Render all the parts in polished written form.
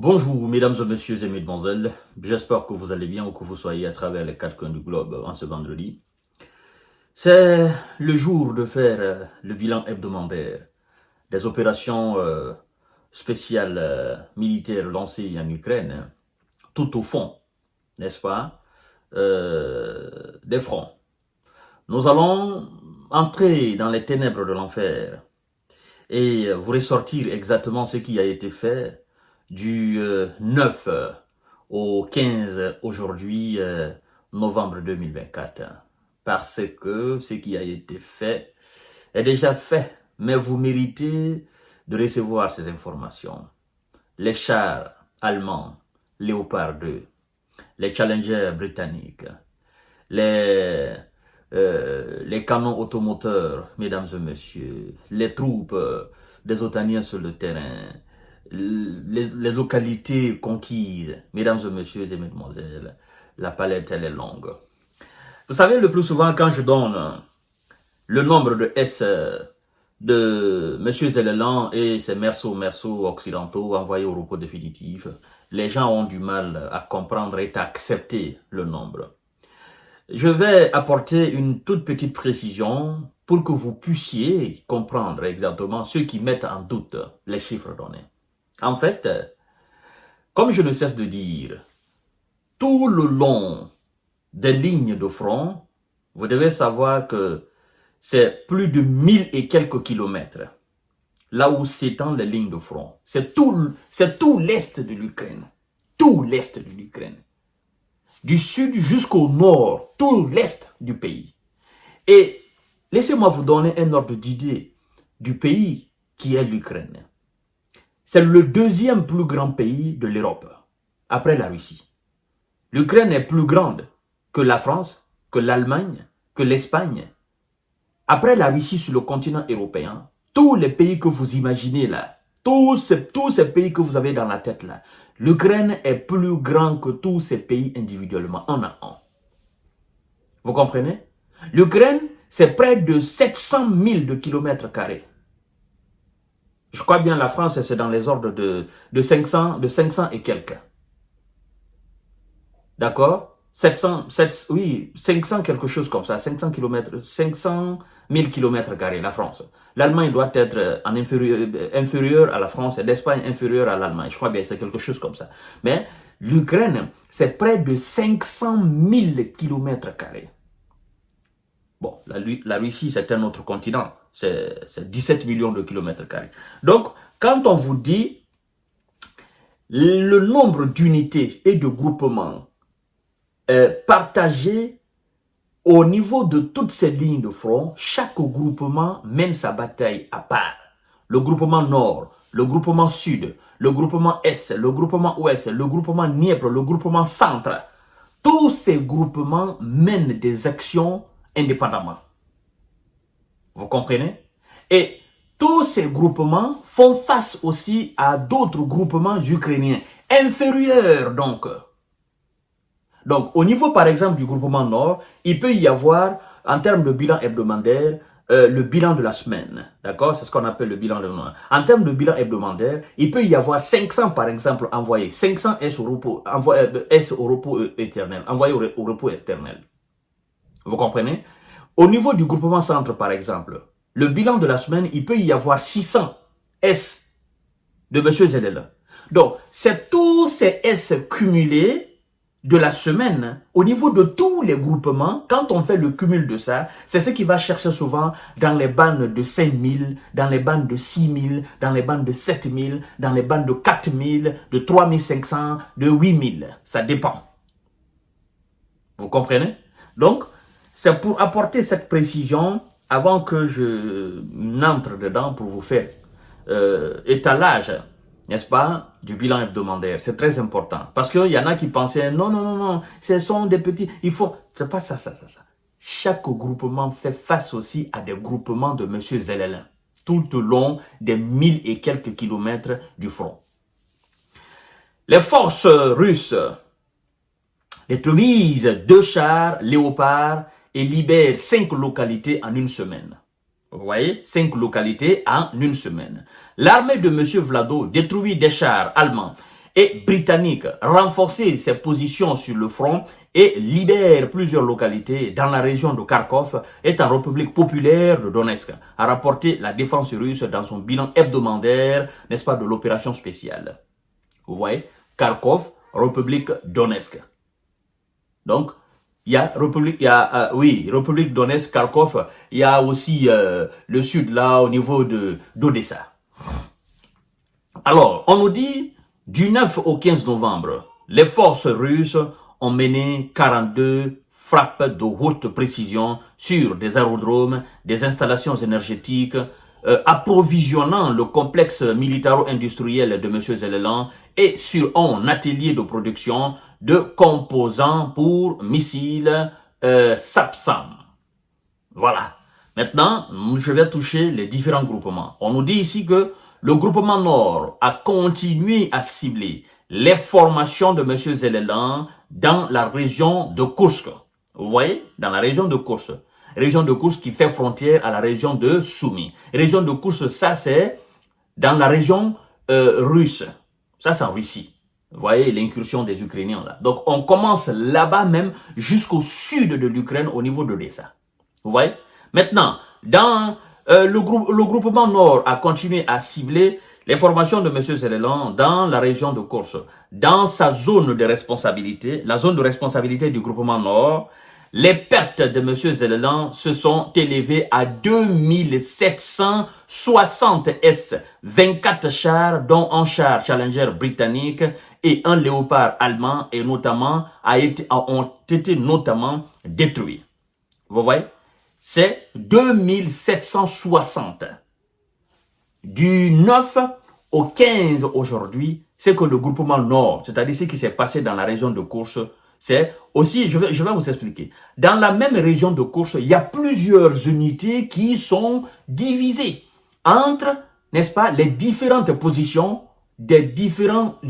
Bonjour mesdames et messieurs et mesdemoiselles, j'espère que vous allez bien où que vous soyez à travers les quatre coins du globe en ce vendredi. C'est le jour de faire le bilan hebdomadaire des opérations spéciales militaires lancées en Ukraine, tout au fond, n'est-ce pas, des fronts. Nous allons entrer dans les ténèbres de l'enfer et vous ressortir exactement ce qui a été fait du 9 au 15 aujourd'hui, novembre 2024. Parce que ce qui a été fait est déjà fait, mais vous méritez de recevoir ces informations. Les chars allemands, Léopard 2, les Challenger britanniques, les canons automoteurs, mesdames et messieurs, les troupes des Otaniens sur le terrain, les localités conquises, mesdames et messieurs et mesdemoiselles, la palette elle est longue. Vous savez, le plus souvent quand je donne le nombre de S de M. Zellelan et ses merceaux occidentaux envoyés au repos définitif, les gens ont du mal à comprendre et à accepter le nombre. Je vais apporter une toute petite précision pour que vous puissiez comprendre exactement ceux qui mettent en doute les chiffres donnés. En fait, comme je ne cesse de dire, tout le long des lignes de front, vous devez savoir que c'est plus de 1000 et quelques kilomètres, là où s'étendent les lignes de front. C'est tout l'est de l'Ukraine, tout l'est de l'Ukraine. Du sud jusqu'au nord, tout l'est du pays. Et laissez-moi vous donner un ordre d'idée du pays qui est l'Ukraine. C'est le deuxième plus grand pays de l'Europe, après la Russie. L'Ukraine est plus grande que la France, que l'Allemagne, que l'Espagne. Après la Russie sur le continent européen, tous les pays que vous imaginez là, tous ces pays que vous avez dans la tête là, l'Ukraine est plus grand que tous ces pays individuellement, un à un. Vous comprenez? L'Ukraine, c'est près de 700 000 de kilomètres carrés. Je crois bien la France, c'est dans les ordres de 500 et quelques. D'accord? 500 quelque chose comme ça, 500 000 kilomètres carrés, la France. L'Allemagne doit être inférieure à la France et l'Espagne inférieure à l'Allemagne. Je crois bien, c'est quelque chose comme ça. Mais l'Ukraine, c'est près de 500 000 kilomètres carrés. Bon, la Russie, c'est un autre continent. C'est 17 millions de kilomètres carrés. Donc, quand on vous dit le nombre d'unités et de groupements partagés au niveau de toutes ces lignes de front, chaque groupement mène sa bataille à part. Le groupement nord, le groupement sud, le groupement est, le groupement ouest, le groupement Dniepr, le groupement centre. Tous ces groupements mènent des actions indépendamment. Vous comprenez? Et tous ces groupements font face aussi à d'autres groupements ukrainiens, inférieurs donc. Donc, au niveau par exemple du groupement Nord, il peut y avoir, en termes de bilan hebdomadaire, le bilan de la semaine. D'accord? C'est ce qu'on appelle le bilan de Nord. En termes de bilan hebdomadaire, il peut y avoir 500 par exemple envoyés. 500 S au repos éternel, envoyés au repos éternel. Vous comprenez? Au niveau du groupement centre, par exemple, le bilan de la semaine, il peut y avoir 600 S de M. Zellelan. Donc, c'est tous ces S cumulés de la semaine, au niveau de tous les groupements, quand on fait le cumul de ça, c'est ce qui va chercher souvent dans les bandes de 5000, dans les bandes de 6000, dans les bandes de 7000, dans les bandes de 4000, de 3500, de 8000. Ça dépend. Vous comprenez? Donc, c'est pour apporter cette précision avant que je n'entre dedans pour vous faire étalage, n'est-ce pas, du bilan hebdomadaire. C'est très important. Parce qu'il y en a qui pensaient, non, ce sont des petits, il faut, c'est pas ça. Chaque groupement fait face aussi à des groupements de M. Zellelan, tout au long des 1000 et quelques kilomètres du front. Les forces russes détruisent 2 chars Léopard et libèrent 5 localités en une semaine. Vous voyez, 5 localités en une semaine. L'armée de M. Vlado détruit des chars allemands et britanniques renforcer ses positions sur le front et libère plusieurs localités dans la région de Kharkov et en République populaire de Donetsk, a rapporté la défense russe dans son bilan hebdomadaire, n'est-ce pas, de l'opération spéciale. Vous voyez, Kharkov, République Donetsk. Donc, il y a République Donetsk, Kharkov, il y a aussi le sud là au niveau d'Odessa. Alors, on nous dit, du 9 au 15 novembre, les forces russes ont mené 42 frappes de haute précision sur des aérodromes, des installations énergétiques, approvisionnant le complexe militaro-industriel de M. Zelensky et sur un atelier de production de composants pour missiles SAPSAM. Voilà. Maintenant, je vais toucher les différents groupements. On nous dit ici que le groupement Nord a continué à cibler les formations de M. Zelensky dans la région de Kursk. Vous voyez, dans la région de Kursk. Région de Kursk qui fait frontière à la région de Soumy. Région de Kursk, ça c'est dans la région russe. Ça c'est en Russie. Vous voyez l'incursion des Ukrainiens là. Donc on commence là-bas même jusqu'au sud de l'Ukraine au niveau d'Odessa. Vous voyez. Maintenant, dans le groupement Nord a continué à cibler les formations de M. Zelensky dans la région de Kursk. Dans sa zone de responsabilité, la zone de responsabilité du groupement Nord, les pertes de M. Zelensky se sont élevées à 2760 S-24 chars, dont un char Challenger britannique et un Léopard allemand et notamment ont été notamment détruits. Vous voyez? C'est 2760. Du 9 au 15 aujourd'hui, c'est que le groupement Nord, c'est-à-dire ce qui s'est passé dans la région de Kursk, c'est aussi, je vais vous expliquer. Dans la même région de Kursk, il y a plusieurs unités qui sont divisées entre, n'est-ce pas, les différentes positions des différentes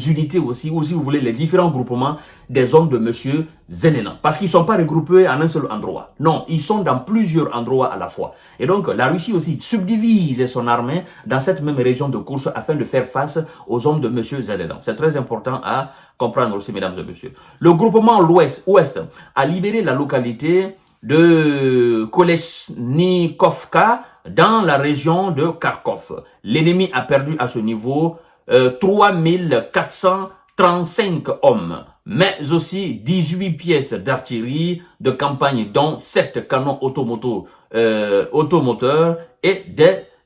unités aussi, ou si vous voulez, les différents groupements des hommes de M. Zelensky. Parce qu'ils ne sont pas regroupés en un seul endroit. Non, ils sont dans plusieurs endroits à la fois. Et donc, la Russie aussi subdivise son armée dans cette même région de Kursk afin de faire face aux hommes de M. Zelensky. C'est très important à comprendre aussi, mesdames et messieurs. Le groupement Ouest a libéré la localité de Kolesnikovka dans la région de Kharkov. L'ennemi a perdu à ce niveau 3435 hommes, mais aussi 18 pièces d'artillerie de campagne, dont 7 canons automoteurs et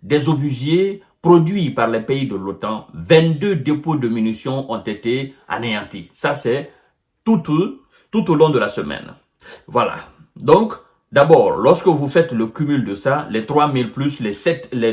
des obusiers produits par les pays de l'OTAN. 22 dépôts de munitions ont été anéantis. Ça, c'est tout au long de la semaine. Voilà. Donc, d'abord, lorsque vous faites le cumul de ça, les 3000 plus les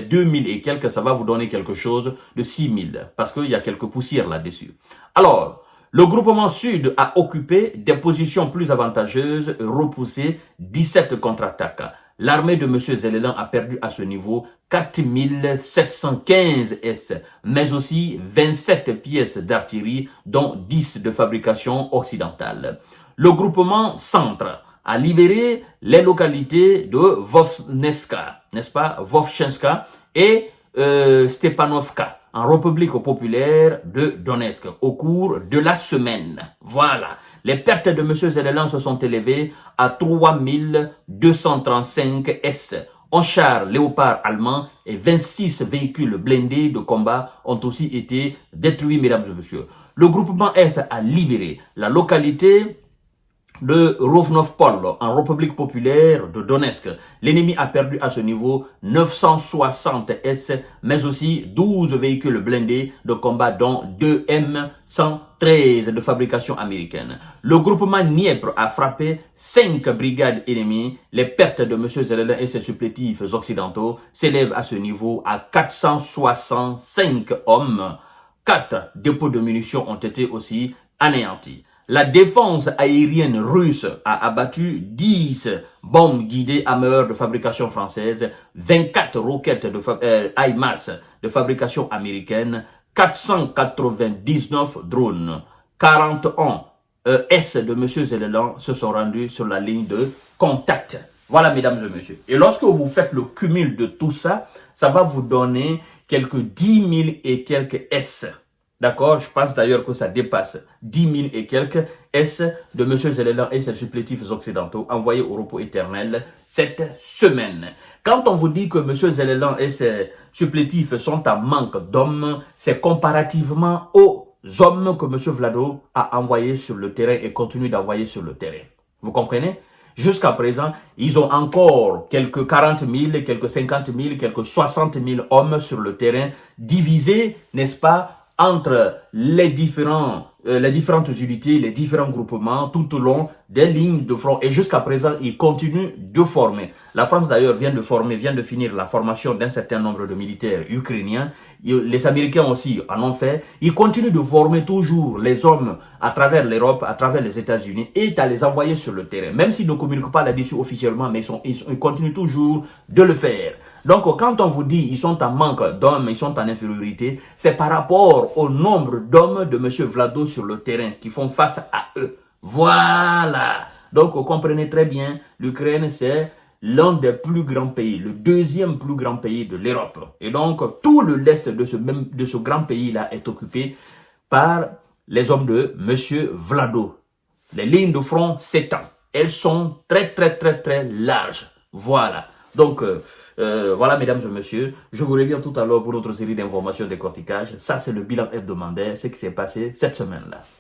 2000 et quelques, ça va vous donner quelque chose de 6000. Parce qu'il y a quelques poussières là-dessus. Alors, le groupement Sud a occupé des positions plus avantageuses et repoussé 17 contre-attaques. L'armée de M. Zelensky a perdu à ce niveau 4715 S, mais aussi 27 pièces d'artillerie, dont 10 de fabrication occidentale. Le groupement Centre a libéré les localités de Vovnenska, n'est-ce pas, Vovchenska et Stepanovka, en République populaire de Donetsk, au cours de la semaine. Voilà. Les pertes de M. Zelensky se sont élevées à 3235 S. 11 chars Léopard allemands et 26 véhicules blindés de combat ont aussi été détruits, mesdames et messieurs. Le groupement S a libéré la localité de Rovnovpol, en République populaire de Donetsk. L'ennemi a perdu à ce niveau 960 S, mais aussi 12 véhicules blindés de combat, dont 2 M113 de fabrication américaine. Le groupement Dniepr a frappé 5 brigades ennemies. Les pertes de M. Zelensky et ses supplétifs occidentaux s'élèvent à ce niveau à 465 hommes. 4 dépôts de munitions ont été aussi anéantis. La défense aérienne russe a abattu 10 bombes guidées Hammer de fabrication française, 24 roquettes de HIMARS de fabrication américaine, 499 drones, 41 S de M. Zelensky se sont rendus sur la ligne de contact. Voilà, mesdames et messieurs. Et lorsque vous faites le cumul de tout ça, ça va vous donner quelques 10 000 et quelques S. D'accord, je pense d'ailleurs que ça dépasse 10 000 et quelques S de M. Zelensky et ses supplétifs occidentaux envoyés au repos éternel cette semaine. Quand on vous dit que M. Zelensky et ses supplétifs sont en manque d'hommes, c'est comparativement aux hommes que M. Vlado a envoyés sur le terrain et continue d'envoyer sur le terrain. Vous comprenez? Jusqu'à présent, ils ont encore quelques 40 000, quelques 50 000, quelques 60 000 hommes sur le terrain, divisés, n'est-ce pas, entre les différentes unités, les différents groupements, tout au long des lignes de front. Et jusqu'à présent, ils continuent de former. La France d'ailleurs vient de finir la formation d'un certain nombre de militaires ukrainiens. Les Américains aussi en ont fait. Ils continuent de former toujours les hommes à travers l'Europe, à travers les États-Unis, et à les envoyer sur le terrain. Même s'ils ne communiquent pas là-dessus officiellement, mais ils continuent toujours de le faire. Donc, quand on vous dit ils sont en manque d'hommes, ils sont en infériorité, c'est par rapport au nombre d'hommes de M. Vlado sur le terrain qui font face à eux. Voilà. Donc, vous comprenez très bien, l'Ukraine, c'est l'un des plus grands pays, le deuxième plus grand pays de l'Europe. Et donc, tout le l'est de ce grand pays-là est occupé par les hommes de M. Vlado. Les lignes de front s'étendent. Elles sont très larges. Voilà. Donc, voilà, mesdames et messieurs, je vous reviens tout à l'heure pour notre série d'informations de décortiquage. Ça, c'est le bilan hebdomadaire, ce qui s'est passé cette semaine-là.